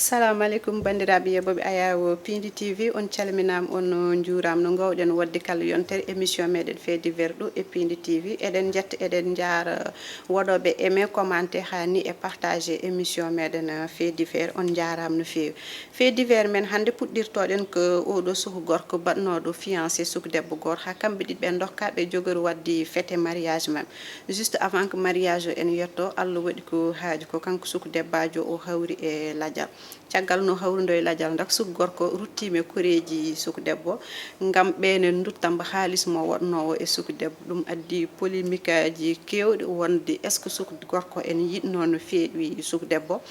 Assalamu alaikum bandiraɓe yeboɓe ayawo Pindi TV on calminama on juuram no gawɗen wadde kala yontere émission meɗen fait divers ɗo e Pindi TV eɗen jetta eɗen jaara waɗoɓe aimé commenté hani e partagé émission meɗen fait divers on jaarama no fewi fait divers men hande puɗɗirtoɗen ko oɗo suku gorko batnoɗo fiancé suku debbo goto ha kamɓe ɗiɗi ɓe dokkaɓe jogori wadde fête mariage mam juste avant que mariage o en yetto Allah waɗi ko haaji ko kanko suku debbajo o hawri e ladial caggal no hawrudo e ladial dak suku gorko ruttime koreji suku debbo ngam ɓene duttamba haalis mo wonnowo e suku debbo ɗum addi polémique aji kewɗi wonde est ce que suku gorko en yiɗno no feewi suku debbo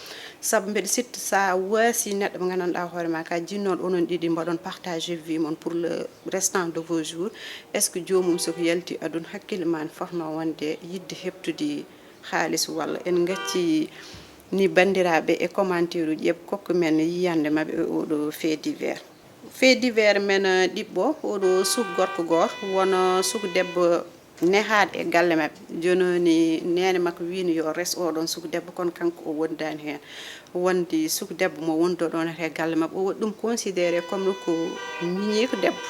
saabu mbeɗa sitta sa waasi neɗɗo mo gandanɗa hoorema ka jinnoɗo onon ɗiɗi mbaɗon partagé vie mon pour le restant de vos jours est ce que jomum soko yalti aduna hakkille ma ne fotno wonde yidde heptude haalis walla en gacci ni bandiraɓe e commentaire uji ƴeɓ kokku men yiyande mabɓe e oɗo fait divers men ɗiɓɓo oɗo suku gorko goto wona suku debbo nehade e galle mabɓe jononi nene makko wino yo res oɗon suku debbo kono kanko o wondani hen wondi suku debbo mo wondo ɗon e galle mabɓe o waɗi ɗum considéré comme ko miñiko debbo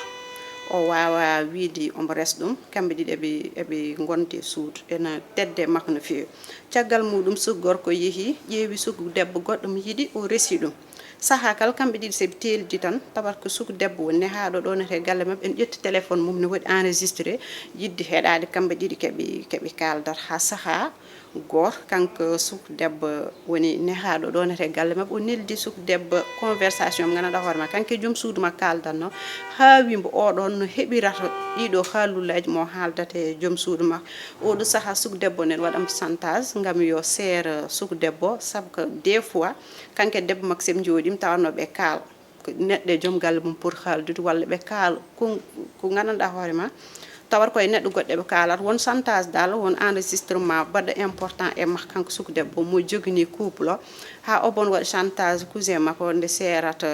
o wawa wiide omo res ɗum kamɓe ɗiɗi eɓe gonde suudu ena tedde makko no fewi caggal muɗum suku gorko yeehi ƴeewi suku debbo goɗɗo mo yiiɗi o resi ɗum saaha kala kamɓe ɗiɗi seɓe teldi tan tawat ko suku debbo nehaɗo ɗon e galle mabɓe en ƴetti téléphone mum ne waɗi enregistré yidde heɗade kamɓe ɗiɗi keɓe kaldata ha saaha goto kanko suku debbo woni nehaɗo ɗon e galle mabɓe o neldi suku debbo conversation mo gandanɗa hoorema kanko e joom suudu makko kaldanno ha wimbo oɗon no heɓirata ɗiɗo haalullaji mo haaldata e joom suudu makko oɗo saaha suku debbo ne waɗamo chantage gam yo seera suku debbo saabu que des fois kanko e debbo makko seɓe jooɗima tawanno ɓe kaala neɗɗo e joom galle mum pour haaldude walla ɓe kaala ko gandanɗa hoorema tawat koye neɗɗo goɗɗo ɓe kalata won chantage dal won enregistrement baɗɗo important e makko kanko suku debbo mo jogani couple o ha obon waɗa chantage cousin makko nde serata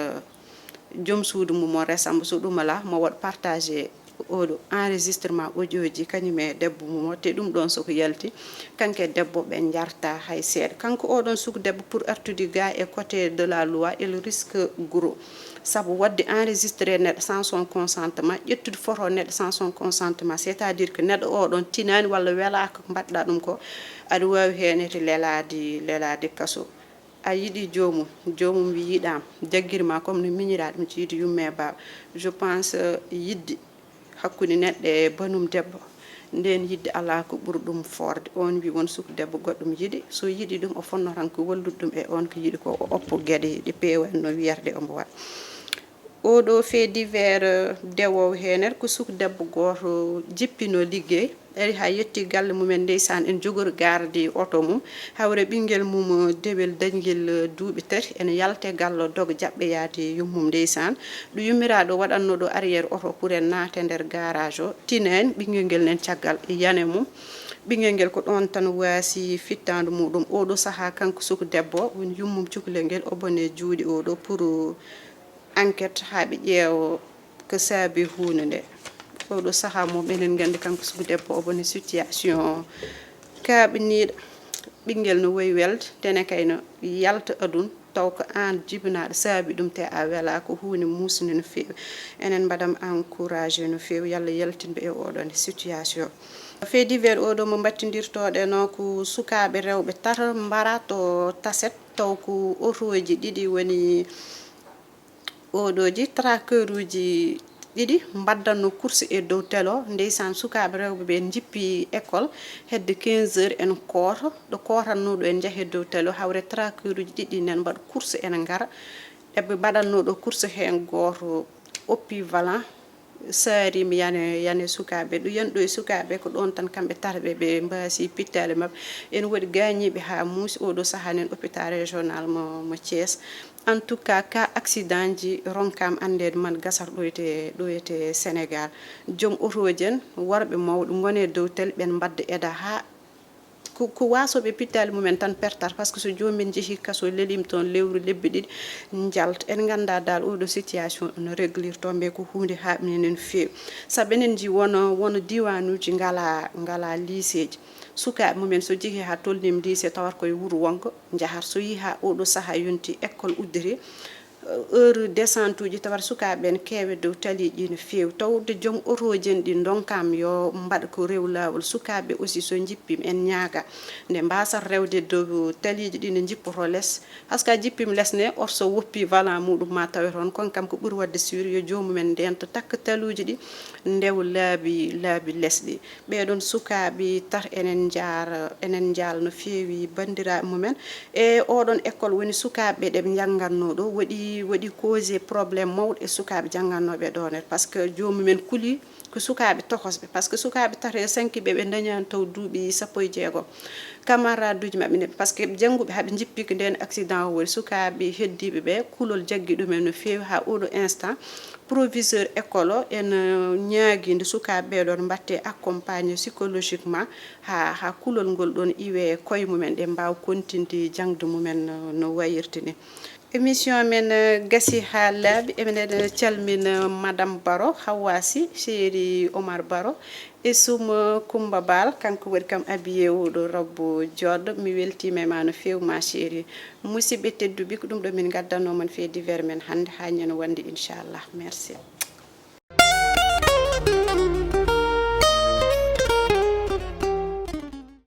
joom suudu mum o resamo so ɗum ala mo waɗa partagé oɗo enregistrement audio ji kañum e debbo mum o te ɗum ɗon soko yalti kanko e debbo ɓe jarta hay seeɗa kanko oɗon suku debbo pour artude ga e côté de la loi il risque gros saabu wadde enregistré neɗɗo sans son consentement ƴettude photo neɗɗo sans son consentement c' est à dire que neɗɗo oɗon tinani walla welaka ko mbaɗɗa ɗum ko aɗa wawi henete lelade kaso a yiiɗi jomum wi yiɗama jagguirma comme no miñira ɗum ciidi yumme baba je pense yidde hakkude neɗɗo e banum debbo nden yidde ala ko ɓuuri ɗum forde on wi won suku debbo goɗɗum yiiɗi so yiiɗi ɗum o fonno tan ko wallude ɗum e on ko yiiɗi ko o oppo gueɗe ɗe peewani no wiyete omo waɗa oɗo fait divers dewowo henere ko suku debbo goto jippino ligguey ari ha yetti galle mumen ndeysan en jogori garde auto mum hawre ɓinguel mum dewel dañguel duuɓi tati ene yalte gallo doga jaɓɓe yaade yummum ndeysan ɗo yummiraɗo waɗanno ɗo arriére auto pour en naate nder garage o tinani ɓinguel nguel nen caggal yane mum ɓinguel nguel ko ɗon tan waasi fittadu muɗum oɗo saaha kanko suku debbo woni yummum cukalel nguel o bone juuɗe oɗo pour enquête haaɓe ƴeewa ko saabi hunde nde oɗo saaha mum enen gandi kanko suku debbo o bone situation kaɓaniɗo ɓinguel no wayi welde tene kayno yalta aduna taw ko an jibinaɗo saabi ɗum te a wela ko hunde musde no fewi enen mbaɗam encouragé no fewi yallah yaltinɓe e oɗon situation fait divers oɗo mo battidirtoɗeno ko sukaɓe rewɓe tata mbara to taset taw ko auto ji ɗiɗi woni oɗoji traqueur uji ɗiɗi mbaddanno course e dow telo ndeysan sukaɓe rewɓe ɓe jippi école hedde 15 heures en koota ɗo kotannoɗo en jaahe dow telo hawre traqueur uji ɗiɗi nen mbaɗa course ene gara eɓe mbaɗannoɗo course hen goto oppi valant sarima yane sukaɓe ɗo yani ɗo e sukaɓe ko ɗon tan kamɓe tata ɓe mbasi pittale mabɓe ene waɗi gañiɓe ha muusi oɗo saaha nen hôpital régional mo Thiès en tout cas accident ji ronkama andede man gasata ɗo yete Sénégal joom auto ji en worɓe mawɓe gone dow tel ɓen mbadda aida ha ko wasoɓe pittali mumen tan pertat par ce que so jomumen jeehi kaso lelim toon lewru lebbi ɗiɗi jalt en ganda dal oɗo situation no réglirto mbe ko hunde haɓninen feewi saabu enen ji wono diwanuji ngala lycée ji sukaɓe mumen so jeehi ha tolnim lycée tawat koye wuuro wonko jahar so yi ha oɗo saaha yonti école uddiri heure descente uji tawat sukaɓe en keewe dow taliji no feewi tawde joom otoji en ɗi donkam yo mbaɗa ko rew lawol sukaɓe aussi so jippima en ñaaga nde mbasata rewde dow taliji ɗi ne jippoto less par ce que a jippima less ne or so woppi valant muɗum ma tawe toon kon kam ko ɓuuri wadde sûr yo jomumen ndenta takka taluji ɗi ndew laabi less ɗi ɓeɗon sukaɓe tar enen jaal no feewi bandiraɓe mumen e oɗon école woni sukaɓe ɗe jangganno ɗo waɗi causé probléme mawɗo e sukaɓe janggannoɓe ɗon par ce que jomumen kuuli ko sukaɓe tokosɓe par ce que sukaɓe tata 5 ɓe dañani taw duuɓi 16 camarade uji mabɓe par ce que jangguɓe haɓe jippi ko nden accident o waɗi sukaɓe heddiɓe ɓe kulol jaggi ɗumen no feewi ha oɗo instant proviseur école o en ñaagui nde sukaɓe ɓeɗon mbatte accompagné psychologiquement ha kulol ngol ɗon iwe koye mumen ɗe mbawa continde jangde mumen no wayirta ni émission men gasi ha laaɓi eɗen calmina madame Baro Hawasi chéri Omar Baro e suma Coumba Bal kanko waɗi kam habillé oɗo robbo jodɗo mi weltima ma no feewi ma chéri musidɓe tedduɓe ko ɗum ɗo min gaddannomon fait divers men hande ha ñande wonde inchallah merci